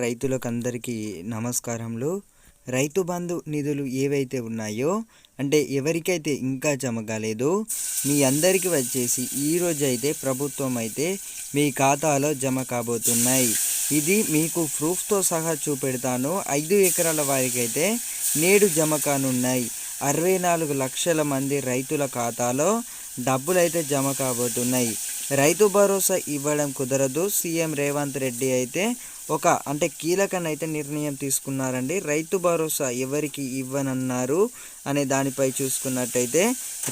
రైతులకందరికీ నమస్కారములు. రైతు బంధు నిధులు ఏవైతే ఉన్నాయో అంటే ఎవరికైతే ఇంకా జమ కాలేదో మీ అందరికీ వచ్చేసి ఈరోజు అయితే ప్రభుత్వం అయితే మీ ఖాతాలో జమ కాబోతున్నాయి. ఇది మీకు ప్రూఫ్తో సహా చూపెడతాను. 5 ఎకరాల వారికి అయితే నేడు జమ కానున్నాయి. 64 లక్షల మంది రైతుల ఖాతాలో డబ్బులైతే జమ కాబోతున్నాయి. రైతు భరోసా ఇవ్వడం కుదరదు. సీఎం రేవంత్ రెడ్డి అయితే అంటే కీలకనైతే నిర్ణయం తీసుకున్నారండి. రైతు భరోసా ఎవరికి ఇవ్వనన్నారు అనే దానిపై చూసుకున్నట్టయితే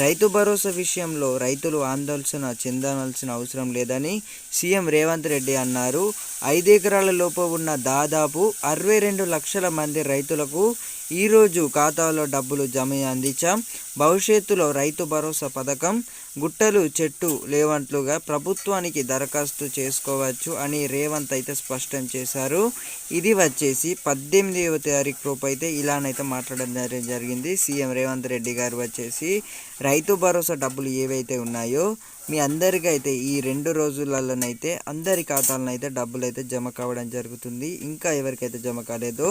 రైతు భరోసా విషయంలో రైతులు ఆందోళన చెందాల్సిన అవసరం లేదని సీఎం రేవంత్ రెడ్డి అన్నారు. 5 ఎకరాల లోపు ఉన్న దాదాపు 62 లక్షల మంది రైతులకు ఈరోజు ఖాతాలో డబ్బులు జమ అందించాం. భవిష్యత్తులో రైతు భరోసా పథకం గుట్టలు చెట్టు లేవంట్లుగా ప్రభుత్వానికి దరఖాస్తు చేసుకోవచ్చు అని రేవంత్ అయితే స్పష్టం చేశారు. ఇది వచ్చేసి 18వ తారీఖు రూపు అయితే ఇలానైతే మాట్లాడడం జరిగింది. సీఎం రేవంత్ రెడ్డి గారు వచ్చేసి రైతు భరోసా డబ్బులు ఏవైతే ఉన్నాయో మీ అందరికీ అయితే ఈ 2 రోజులలోనైతే అందరి ఖాతాలనైతే డబ్బులు అయితే జమ కావడం జరుగుతుంది. ఇంకా ఎవరికైతే జమ కాలేదో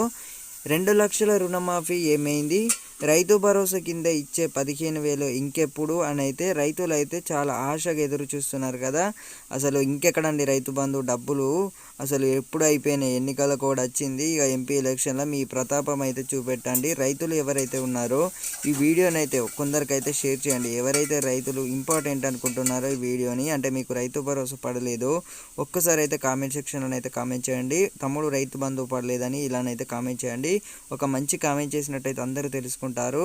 2 లక్షల రుణమాఫీ ఏమైంది, రైతు భరోసా కింద ఇచ్చే 15,000 ఇంకెప్పుడు అని అయితే రైతులు అయితే చాలా ఆశగా ఎదురు చూస్తున్నారు కదా. అసలు ఇంకెక్కడండి రైతు బంధు డబ్బులు అసలు ఎప్పుడు అయిపోయినాయి. ఎన్నికల కూడా వచ్చింది. ఇక ఎంపీ ఎలక్షన్లో మీ ప్రతాపం అయితే చూపెట్టండి. రైతులు ఎవరైతే ఉన్నారో ఈ వీడియోనైతే కొందరికైతే షేర్ చేయండి. ఎవరైతే రైతులు ఇంపార్టెంట్ అనుకుంటున్నారో ఈ వీడియోని, అంటే మీకు రైతు భరోసా పడలేదు ఒక్కసారి అయితే కామెంట్ సెక్షన్లో అయితే కామెంట్ చేయండి. తమ్ముడు రైతు బంధు పడలేదని ఇలానైతే కామెంట్ చేయండి. ఒక మంచి కామెంట్ చేసినట్టయితే అందరూ తెలుసుకుంటారు.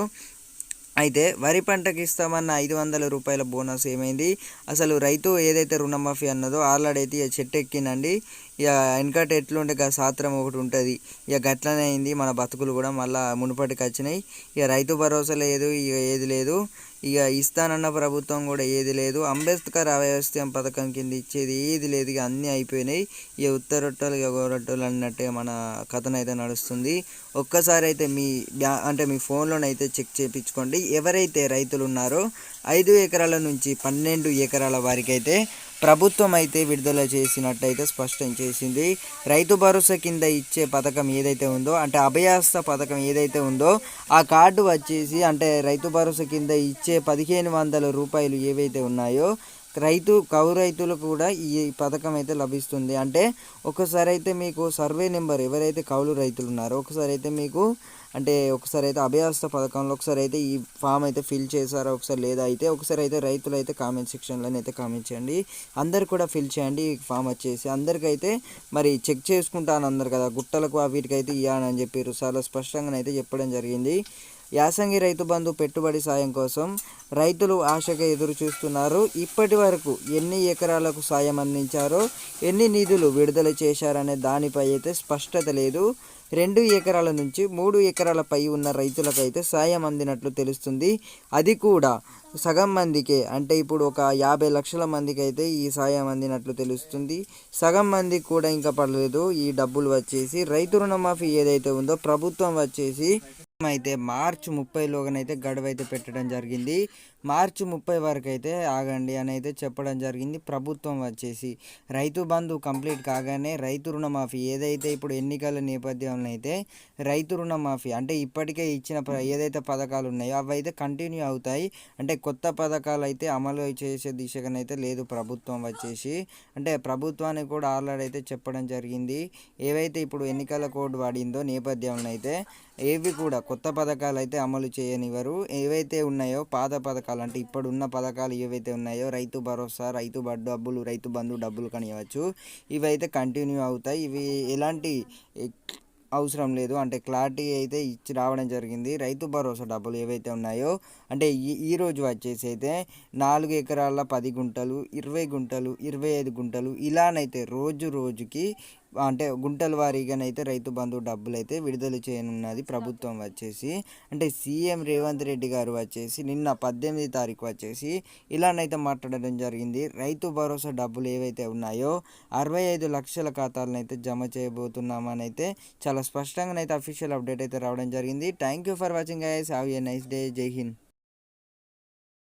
అయితే వరి పంటకి ఇస్తామన్న 500 రూపాయల బోనస్ ఏమైంది, అసలు రైతు ఏదైతే రుణమాఫీ అన్నదో ఆల్రెడీ అయితే చెట్టు ఎక్కిందండి. ఇక వెనకట ఎట్లుంటే సాత్రం ఒకటి ఉంటుంది, ఇక గట్లనే అయింది. మన బతుకులు కూడా మళ్ళీ మునుపటికి వచ్చినాయి. ఇక రైతు భరోసా లేదు, ఇక ఏది లేదు, ఇక ఇస్తానన్న ప్రభుత్వం కూడా ఏది లేదు. అంబేద్కర్ వ్యవస్థ పథకం కింద ఇచ్చేది ఏది లేదు. ఇక అన్నీ అయిపోయినాయి. ఇక ఉత్తరొట్టలు ఇక గోరొట్టలు అన్నట్టే మన కథనైతే నడుస్తుంది. ఒక్కసారి అయితే మీ ఫోన్లోనైతే చెక్ చేయించుకోండి. ఎవరైతే రైతులు ఉన్నారో 5 ఎకరాల నుంచి 12 ఎకరాల వారికి అయితే ప్రభుత్వం అయితే విడుదల చేసినట్టయితే స్పష్టం చేసింది. రైతు భరోసా కింద ఇచ్చే పథకం ఏదైతే ఉందో, అంటే అభయాస్త పథకం ఏదైతే ఉందో ఆ కార్డు వచ్చేసి అంటే రైతు భరోసా కింద ఇచ్చే 1,500 రూపాయలు ఏవైతే ఉన్నాయో కౌలు రైతులకు కూడా ఈ పథకం అయితే లభిస్తుంది. అంటే ఒకసారి అయితే మీకు సర్వే నెంబర్ ఎవరైతే కౌలు రైతులు ఉన్నారో ఒకసారి అయితే అభయాస్త పథకంలో ఒకసారి అయితే ఈ ఫామ్ అయితే ఫిల్ చేశారో ఒకసారి లేదా అయితే ఒకసారి అయితే రైతులు అయితే కామెంట్ సెక్షన్లో అయితే కామెంట్ చేయండి. అందరు కూడా ఫిల్ చేయండి. ఈ ఫామ్ వచ్చేసి అందరికైతే మరి చెక్ చేసుకుంటాను అన్నారు కదా, గుట్టలకు వీటికైతే ఇవ్వాలని చెప్పారు. చాలా స్పష్టంగా అయితే చెప్పడం జరిగింది. యాసంగి రైతు బంధు పెట్టుబడి సాయం కోసం రైతులు ఆశగా ఎదురు చూస్తున్నారు. ఇప్పటి వరకు ఎన్ని ఎకరాలకు సాయం అందించారో, ఎన్ని నిధులు విడుదల చేశారనే దానిపై అయితే స్పష్టత లేదు. 2 ఎకరాల నుంచి 3 ఎకరాల పై ఉన్న రైతులకైతే సాయం అందినట్లు తెలుస్తుంది. అది కూడా సగం మందికే, అంటే ఇప్పుడు ఒక 50 లక్షల మందికి అయితే ఈ సాయం అందినట్లు తెలుస్తుంది. సగం మందికి కూడా ఇంకా పడలేదు ఈ డబ్బులు వచ్చేసి. రైతు రుణమాఫీ ఏదైతే ఉందో ప్రభుత్వం వచ్చేసి అయితే మార్చి 30లోగానైతే గడువు అయితే పెట్టడం జరిగింది. మార్చి 30 వరకు అయితే ఆగండి అని అయితే చెప్పడం జరిగింది. ప్రభుత్వం వచ్చేసి రైతు బంధు కంప్లీట్ కాగానే రైతు రుణమాఫీ ఏదైతే ఇప్పుడు ఎన్నికల నేపథ్యంలో అయితే రైతు రుణమాఫీ అంటే ఇప్పటికే ఇచ్చిన ఏదైతే పథకాలు ఉన్నాయో అవి అయితే కంటిన్యూ అవుతాయి. అంటే కొత్త పథకాలు అయితే అమలు చేసే దిశగానైతే లేదు ప్రభుత్వం వచ్చేసి. అంటే ప్రభుత్వానికి కూడా ఆల్రెడీ అయితే చెప్పడం జరిగింది. ఏవైతే ఇప్పుడు ఎన్నికల కోడ్ వాడిందో నేపథ్యంలో అయితే ఏవి కూడా కొత్త పథకాలు అయితే అమలు చేయనివ్వరు. ఏవైతే ఉన్నాయో పాత పథకాలు అంటే ఇప్పుడున్న పథకాలు ఏవైతే ఉన్నాయో రైతు భరోసా, రైతు డబ్బులు, రైతు బంధు డబ్బులు కనివ్వచ్చు, ఇవైతే కంటిన్యూ అవుతాయి. ఇవి ఎలాంటి అవసరం లేదు, అంటే క్లారిటీ అయితే ఇచ్చి రావడం జరిగింది. రైతు భరోసా డబ్బులు ఏవైతే ఉన్నాయో అంటే ఈరోజు వచ్చేసి అయితే 4 ఎకరాల 10 గుంటలు, 20 గుంటలు, 25 గుంటలు ఇలానైతే రోజుకి అంటే గుంటల వారీగానైతే రైతు బంధు డబ్బులు అయితే విడుదల చేయనున్నది ప్రభుత్వం వచ్చేసి. అంటే సీఎం రేవంత్ రెడ్డి గారు వచ్చేసి నిన్న 18వ తారీఖు వచ్చేసి ఇలానైతే మాట్లాడడం జరిగింది. రైతు భరోసా డబ్బులు ఏవైతే ఉన్నాయో 65 లక్షల ఖాతాలను అయితే జమ చేయబోతున్నామని అయితే చాలా స్పష్టంగా అయితే అఫీషియల్ అప్డేట్ అయితే రావడం జరిగింది. Thank you for watching guys. Have a nice day. జై హింద్.